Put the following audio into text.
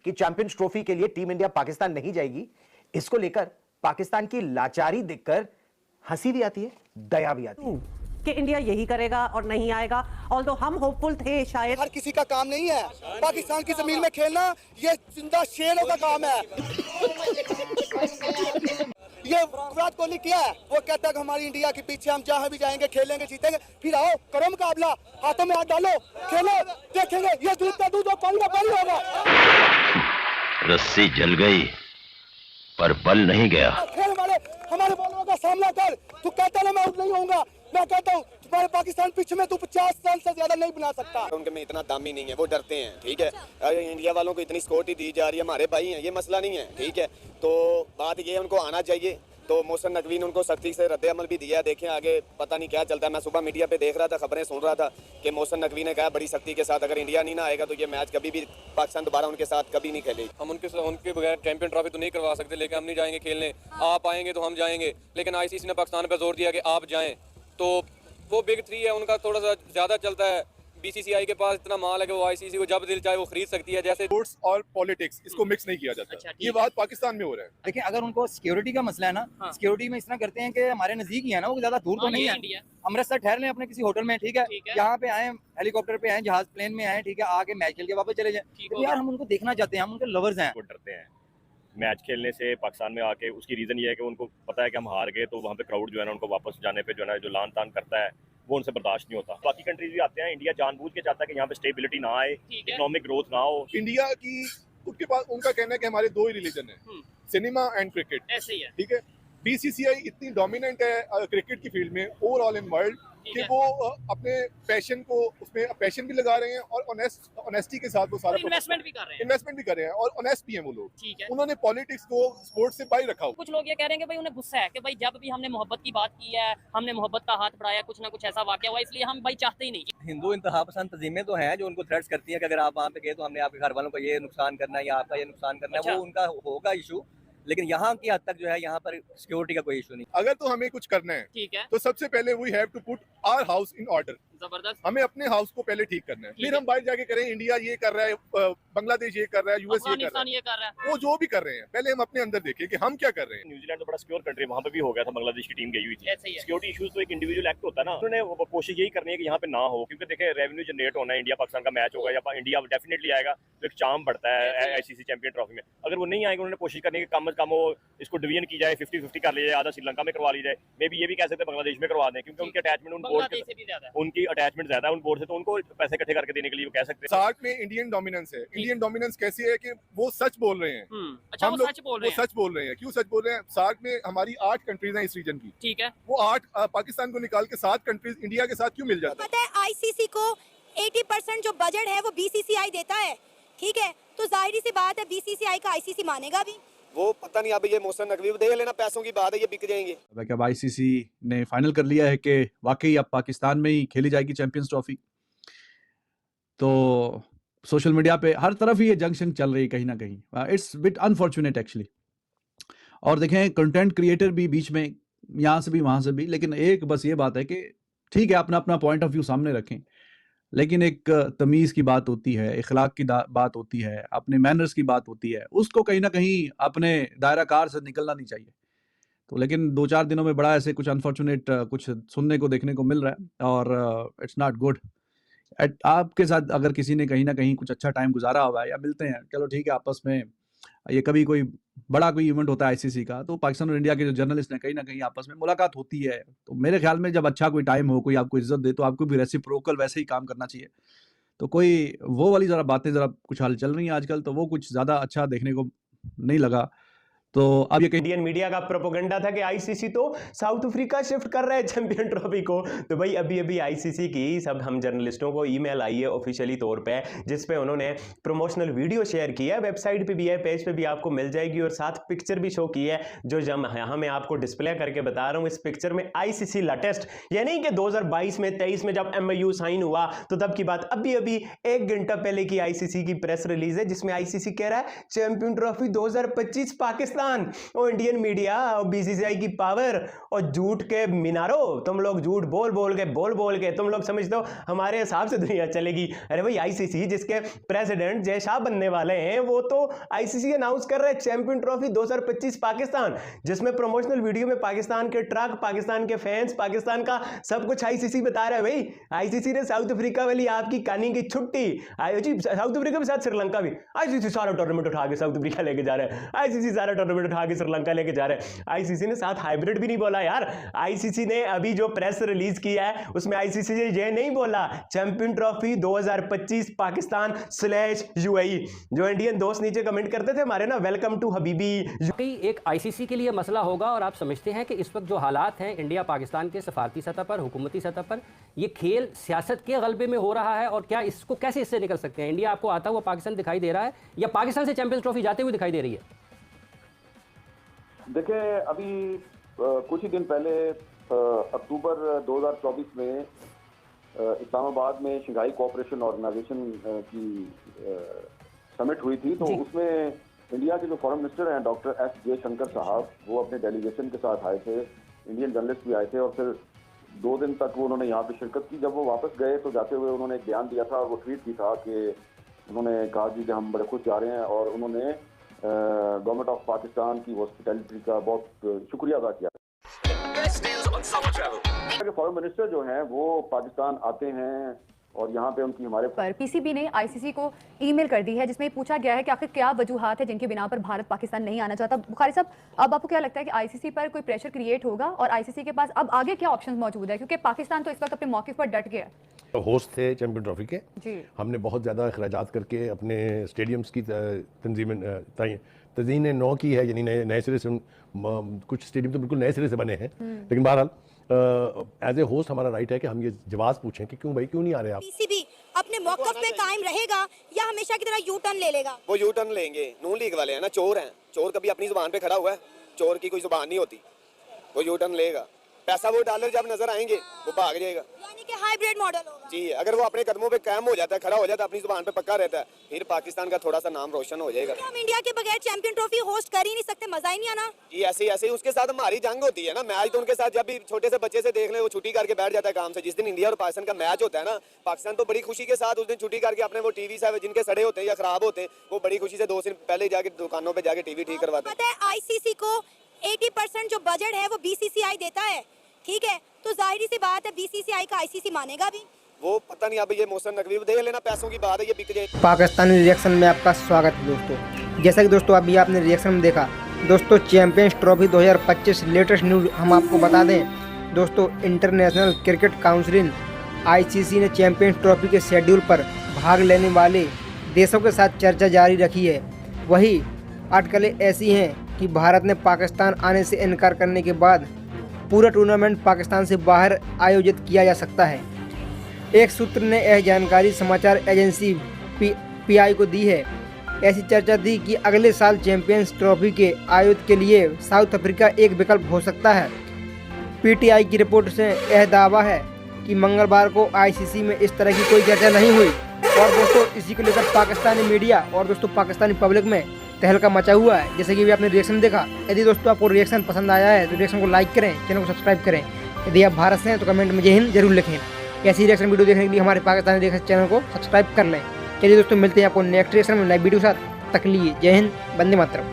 कि champions trophy के लिए टीम इंडिया पाकिस्तान नहीं जाएगी, इसको लेकर पाकिस्तान की लाचारी देखकर हंसी भी आती है, दया भी आती है कि इंडिया यही करेगा और नहीं आएगा। ऑल्दो हम होपफुल थे शायद। हर किसी का काम नहीं है पाकिस्तान की जमीन में खेलना, ये जिंदा शेरों का काम है। ये विराट कोहली क्या है, वो कहता है कि हमारी इंडिया के पीछे हम जहाँ भी जाएंगे खेलेंगे जीतेंगे, फिर आओ करो मुकाबला, हाथों में हाथ डालो, खेलो, देखेंगे ये दूध का दूध और पानी का पानी होगा। रस्सी जल गई पर बल नहीं गया। खेल हमारे बॉलरों का सामना कर। तू कहता ना मैं आउट नहीं होऊंगा, मैं कहता हूँ तुम्हारे पाकिस्तान पिच में तू 50 रन से ज्यादा नहीं बना सकता। उनके में इतना दाम ही नहीं है, वो डरते हैं, ठीक है। इंडिया वालों को इतनी सिक्योरिटी दी जा रही है, हमारे भाई हैं, ये मसला नहीं है, ठीक है। तो बात ये है उनको आना चाहिए। तो मोहसिन नकवी ने उनको सख्ती से रद्द अमल भी दिया। देखें आगे पता नहीं क्या चलता है। मैं सुबह मीडिया पे देख रहा था, खबरें सुन रहा था कि मोहसिन नकवी ने कहा बड़ी सख्ती के साथ अगर इंडिया नहीं ना आएगा तो ये मैच कभी भी पाकिस्तान दोबारा उनके साथ कभी नहीं खेलेगी। हम उनके बगैर चैंपियन ट्रॉफी तो नहीं करवा सकते, लेकिन हम नहीं जाएंगे खेलने। आप आएंगे तो हम जाएंगे, लेकिन आईसीसी ने पाकिस्तान पर जोर दिया कि आप जाएं। तो वो बिग थ्री है, उनका थोड़ा सा ज़्यादा चलता है। बीसीसीआई के पास इतना माल है कि वो आईसीसी को जब दिल चाहे वो खरीद सकती है। जैसे स्पोर्ट्स और पॉलिटिक्स इसको मिक्स नहीं किया जाता। अच्छा, ये बात पाकिस्तान में हो रहा है। देखिए अगर उनको सिक्योरिटी का मसला है ना, सिक्योरिटी में इस तरह करते हैं कि हमारे नजदीक ही है ना, वो ज्यादा दूर तो नहीं है। अमृतसर ठहर लें अपने किसी होटल में, ठीक है, यहाँ पे आए, हेलीकॉप्टर पे आए, जहाज प्लेन में आए, ठीक है, आके मैच खेल के वापस चले जाए। तो यार हम उनको देखना चाहते हैं, हम उनके लवर्स हैं। वो डरते हैं मैच खेलने से पाकिस्तान में आके। उसकी रीज़न ये है कि उनको पता है कि हम हार गए तो वहाँ पे क्राउड जो है ना उनको वापस जाने पे जो है ना जो लान तान करता है वो उनसे बर्दाश्त नहीं होता। बाकी कंट्रीज भी आते हैं, इंडिया जानबूझ के चाहता है कि यहाँ पे स्टेबिलिटी ना आए, इकोनॉमिक ग्रोथ ना हो। इंडिया की उनके पास उनका कहना है कि हमारे दो ही रिलीजन है, सिनेमा एंड क्रिकेट। ऐसे ही है, ठीक है। बीसीसीआई इतनी डोमिनेंट है क्रिकेट की फील्ड में ओवरऑल इन वर्ल्ड कि वो अपने पैशन को उसमें पैशन भी लगा रहे हैं और ऑनेस्टी के साथ वो सारा इन्वेस्टमेंट भी कर रहे हैं, और ऑनेस्ट भी हैं वो लोग। ठीक है। उन्होंने पॉलिटिक्स को स्पोर्ट्स से बाहर रखा हुआ। कुछ लोग ये कह रहे हैं कि भाई उन्हें गुस्सा है कि भाई जब भी हमने मोहब्बत की बात की है, हमने मोहब्बत का हाथ बढ़ाया, कुछ ना कुछ ऐसा वाकया हुआ, इसलिए हम भाई चाहते ही नहीं। हिंदू इंतहा पसंद तंजीमें तो हैं जो उनको थ्रेट्स करती हैं कि अगर आप वहाँ पे गए तो हमने आपके घर वालों को ये नुकसान करना है या आपका ये नुकसान करना है। वो उनका होगा इशू, लेकिन यहाँ की हद तक जो है यहाँ पर सिक्योरिटी का कोई इशू नहीं। अगर तो हमें कुछ करना है, ठीक है, तो सबसे पहले we have to put our house in order. जबरदस्त। हमें अपने हाउस को पहले ठीक करना है, फिर हम बाहर जाके करें इंडिया ये कर रहा है, बांग्लादेश ये कर रहा है, यूएस ये कर रहा है, वो जो भी कर रहे हैं पहले हम अपने अंदर देखें कि हम क्या कर रहे हैं। न्यूजीलैंड तो बड़ा सिक्योर कंट्री है, वहाँ पे भी हो गया था, बांग्लादेश की टीम गई हुई थी। सिक्योरिटी इशूज तो एक इंडिविजुअल एक्ट होता है ना, उन्होंने कोशिश यही करनी है कि यहाँ पे ना हो, क्योंकि देखे रेवेन्यू जनरेट होना है। इंडिया पाकिस्तान का मैच होगा या इंडिया डेफिनेटली आएगा तो एक चार्म बढ़ता है आईसीसी चैंपियन ट्रॉफी में। अगर वो नहीं आएगा, उन्होंने कोशिश करनी है कि कम से कम वो इसको डिवीजन की जाए, 50-50 कर लिया जाए, आधा श्रीलंका में करवा ली जाए, मे बी ये भी कह सकते हैं बांग्लादेश में करवा दें, क्योंकि उनकी अटैचमेंट उनकी अटैचमेंट ज्यादा है उन बोर्ड से, तो उनको पैसे इकट्ठे करके देने के लिए वो कह सकते हैं। सार्क में इंडियन डोमिनेंस है। इंडियन डोमिनेंस कैसी है कि वो सच बोल रहे हैं। अच्छा, हम लोग वो सच बोल रहे हैं। क्यों सच बोल रहे हैं? सार्क में हमारी 8 कंट्रीज हैं इस रीजन की, ठीक है, वो 8 पाकिस्तान को निकाल के 7 कंट्रीज इंडिया के साथ क्यों मिल जाता है? पता है आईसीसी को 80% जो बजट है वो बीसीसीआई देता है, ठीक है, तो जाहिर सी बात है बीसीसीआई का आईसीसी मानेगा भी। वो पता नहीं, अब ये मोहसिन नकवी देख लेना, पैसों की बात है, ये बिक जाएंगे। अब आईसीसी ने फाइनल कर लिया है कि वाकई अब पाकिस्तान में ही खेली जाएगी चैंपियंस ट्रॉफी। तो सोशल मीडिया पे हर तरफ ही ये जंक्शन चल रही है कहीं ना कहीं। It's bit unfortunate actually. और देखें कंटेंट क्रिएटर भी बीच में यहाँ से भी वहाँ से भी, लेकिन एक बस ये बात है कि ठीक है अपना अपना पॉइंट ऑफ व्यू सामने रखें, लेकिन एक तमीज़ की बात होती है, इखलाक की बात होती है, अपने मैनर्स की बात होती है, उसको कहीं ना कहीं अपने दायरा कार से निकलना नहीं चाहिए। तो लेकिन 2-4 दिनों में बड़ा ऐसे कुछ अनफॉर्चुनेट कुछ सुनने को देखने को मिल रहा है और इट्स नॉट गुड। आपके साथ अगर किसी ने कहीं ना कहीं कुछ अच्छा टाइम गुजारा हुआ है या मिलते हैं, चलो ठीक है, आपस में ये कभी कोई बड़ा कोई इवेंट होता है आईसीसी का, तो पाकिस्तान और इंडिया के जो जर्नलिस्ट हैं कहीं ना कहीं आपस में मुलाकात होती है। तो मेरे ख्याल में जब अच्छा कोई टाइम हो, कोई आपको इज्जत दे, तो आपको भी रेसिप्रोकल वैसे ही काम करना चाहिए। तो कोई वो वाली ज़रा बातें ज़रा कुछ हाल चल रही हैं आजकल, तो वो कुछ ज़्यादा अच्छा देखने को नहीं लगा। तो अब ये इंडियन मीडिया का प्रोपेगेंडा था कि आईसीसी तो साउथ अफ्रीका शिफ्ट कर रहा है चैंपियन ट्रॉफी को। तो भाई अभी अभी आईसीसी की सब हम जर्नलिस्टों को ईमेल आई है ऑफिशियली तौर पे, जिस पे उन्होंने प्रमोशनल वीडियो शेयर की है, वेबसाइट पे भी है, पेज पे भी आपको मिल जाएगी, और साथ पिक्चर भी शो की है जो यहाँ मैं आपको डिस्प्ले करके बता रहा हूँ। इस पिक्चर में आईसीसी लेटेस्ट, यानी कि 2022 में 23 में जब MOU साइन हुआ तो तब की बात, अभी अभी 1 घंटा पहले की आईसीसी की प्रेस रिलीज है, जिसमें आईसीसी कह रहा है चैंपियन ट्रॉफी 2025 पाकिस्तान पाकिस्तान। और इंडियन मीडिया और बीसीसीआई की पावर और झूठ के मीनारों, तुम लोग झूठ बोल बोल के तुम लोग समझते हो हमारे हिसाब से दुनिया चलेगी। अरे भाई आईसीसी जिसके प्रेसिडेंट जय शाह बनने वाले हैं, वो तो आईसीसी अनाउंस कर रहे हैं चैंपियन ट्रॉफी 2025 पाकिस्तान, जिसमें प्रमोशनल वीडियो में पाकिस्तान के ट्रक, पाकिस्तान के फैंस, पाकिस्तान का सब कुछ आईसीसी बता रहा है। भाई आईसीसी ने साउथ अफ्रीका वाली आपकी कहानी की छुट्टी, साउथ अफ्रीका के साथ श्रीलंका भी, आईसीसी सारा टूर्नामेंट उठा के साउथ अफ्रीका लेके जा रहा है, आईसीसी सारा टूर्नामेंट उठा के श्रीलंका लेके जा रहा है। आईसीसी ने साथ हाइब्रिड भी नहीं बोला यार। आईसीसी ने अभी जो प्रेस रिलीज किया है उसमें आईसीसी ने ये नहीं बोला चैंपियन ट्रॉफी 2025 पाकिस्तान / यूएई। जो इंडियन दोस्त नीचे कमेंट करते थे हमारे ना, वेलकम टू हबीबी। एक आईसीसी के लिए मसला होगा और आप समझते हैं कि इस वक्त जो हालात हैं इंडिया पाकिस्तान के सफारती सतह पर, हुकूमती सतह पर, ये खेल सियासत के गलबे में हो रहा है और क्या इसको कैसे इससे निकल सकते हैं? इंडिया आपको आता हुआ पाकिस्तान दिखाई दे रहा है या पाकिस्तान से चैंपियंस ट्रॉफी जाते हुए दिखाई दे रही है? देखिए अभी कुछ ही दिन पहले अक्टूबर 2024 में इस्लामाबाद में शंघाई कोऑपरेशन ऑर्गेनाइजेशन की समिट हुई थी, तो उसमें इंडिया के जो फॉरेन मिनिस्टर हैं डॉक्टर एस जयशंकर साहब, वो अपने डेलीगेशन के साथ आए थे, इंडियन जर्नलिस्ट भी आए थे और फिर 2 दिन तक वो उन्होंने यहाँ पे शिरकत की। जब वो वापस गए तो जाते हुए उन्होंने एक बयान दिया था और वो ट्वीट भी था कि उन्होंने कहा कि हम बड़े खुश जा रहे हैं और उन्होंने गवर्नमेंट ऑफ पाकिस्तान की हॉस्पिटैलिटी का बहुत शुक्रिया अदा किया। फॉरेन मिनिस्टर जो हैं वो पाकिस्तान आते हैं और यहाँ पे उनकी हमारे पर पीसीबी ने आईसीसी को ईमेल कर दी है जिसमें पूछा गया है कि आखिर क्या वजूहात है जिनके बिना पर भारत पाकिस्तान नहीं आना चाहता। बुखारी साहब, अब आपको क्या लगता है कि आईसीसी पर कोई प्रेशर क्रिएट होगा और आईसीसी के पास अब आगे क्या ऑप्शंस मौजूद है, क्योंकि पाकिस्तान तो इस वक्त अपने मौके पर डट गया है। होस्ट थे चैंपियन ट्रॉफी के जी, हमने बहुत ज़्यादा अखराजात करके अपने स्टेडियम्स की तज़ीन नौ की है, यानी नए सिरे से कुछ स्टेडियम तो बिल्कुल नए सिरे से बने हैं, लेकिन बहरहाल एज ए होस्ट हमारा राइट है कि हम ये जवाब पूछें कि क्यों नहीं आ रहे आप। पीसीबी अपने मौकफ पे कायम रहेगा या हमेशा की तरह यू टर्न ले लेगा? वो यू टर्न लेंगे। नून लीग वाले हैं ना, चोर हैं, चोर कभी अपनी जुबान पे खड़ा हुआ है? चोर की कोई जुबान नहीं होती। वो यू टर्न लेगा, पैसा वो डॉलर जब नजर आएंगे वो भाग जाएगा। यानी कि हाइब्रिड मॉडल होगा। जी, अगर वो अपने कदमों पे कायम हो जाता है, खड़ा हो जाता है, अपनी जुबान पे पक्का रहता है, फिर पाकिस्तान का थोड़ा सा नाम रोशन हो जाएगा। हम इंडिया के बगैर चैंपियन ट्रॉफी होस्ट कर ही नहीं सकते, मजा ही नहीं आना। जी ऐसे उसके साथ हमारी जंग होती है ना। मैच तो उनके साथ जब भी छोटे से बच्चे से देख ले, वो छुट्टी करके बैठ जाता है काम से। जिस दिन इंडिया और पाकिस्तान का मैच होता है ना, पाकिस्तान तो बड़ी खुशी के साथ उस दिन छुट्टी करके अपने वो टीवी से जिनके सड़े होते हैं या खराब होते हैं, वो बड़ी खुशी से 2 दिन पहले जाके दुकानों पे जाके टीवी ठीक करवाते हैं। पता है आईसीसी को 80% जो बजट है वो बीसीसीआई देता है, ठीक है, तो जाहिर सी बात है बीसीसीआई का आईसीसी मानेगा भी। वो पता नहीं, अब ये मोहसिन नकवी देख लेना, पैसों की बात है, ये बिक जाए। पाकिस्तानी रिएक्शन में आपका स्वागत है दोस्तों। जैसा कि दोस्तों अभी आपने रिएक्शन में देखा दोस्तों, चैंपियंस ट्रॉफी 2025 लेटेस्ट न्यूज़ हम आपको बता दें दोस्तों। इंटरनेशनल क्रिकेट काउंसिल आईसीसी ने चैंपियंस ट्रॉफी के शेड्यूल पर भाग लेने वाले देशों के साथ चर्चा जारी रखी है। वही अटकलें ऐसी हैं कि भारत ने पाकिस्तान आने से इनकार करने के बाद पूरा टूर्नामेंट पाकिस्तान से बाहर आयोजित किया जा सकता है। एक सूत्र ने यह जानकारी समाचार एजेंसी पीआई को दी है। ऐसी चर्चा थी कि अगले साल चैंपियंस ट्रॉफी के आयोजन के लिए साउथ अफ्रीका एक विकल्प हो सकता है। पीटीआई की रिपोर्ट से यह दावा है कि मंगलवार को आईसीसी में इस तरह की कोई चर्चा नहीं हुई। और दोस्तों इसी को लेकर पाकिस्तानी मीडिया और दोस्तों पाकिस्तानी पब्लिक में तहलका मचा हुआ है, जैसे कि अभी आपने रिएक्शन देखा। यदि दोस्तों आपको रिएक्शन पसंद आया है तो रिएक्शन को लाइक करें, चैनल को सब्सक्राइब करें। यदि आप भारत से हैं तो कमेंट में जय हिंद जरूर लिखें। ऐसी रिएक्शन वीडियो देखने के लिए हमारे पाकिस्तानी देखने चैनल को सब्सक्राइब कर लें। चलिए दोस्तों मिलते हैं आपको नेक्स्ट रिएक्शन में नई वीडियो के साथ। तक लिए जय हिंद, वंदे मातरम।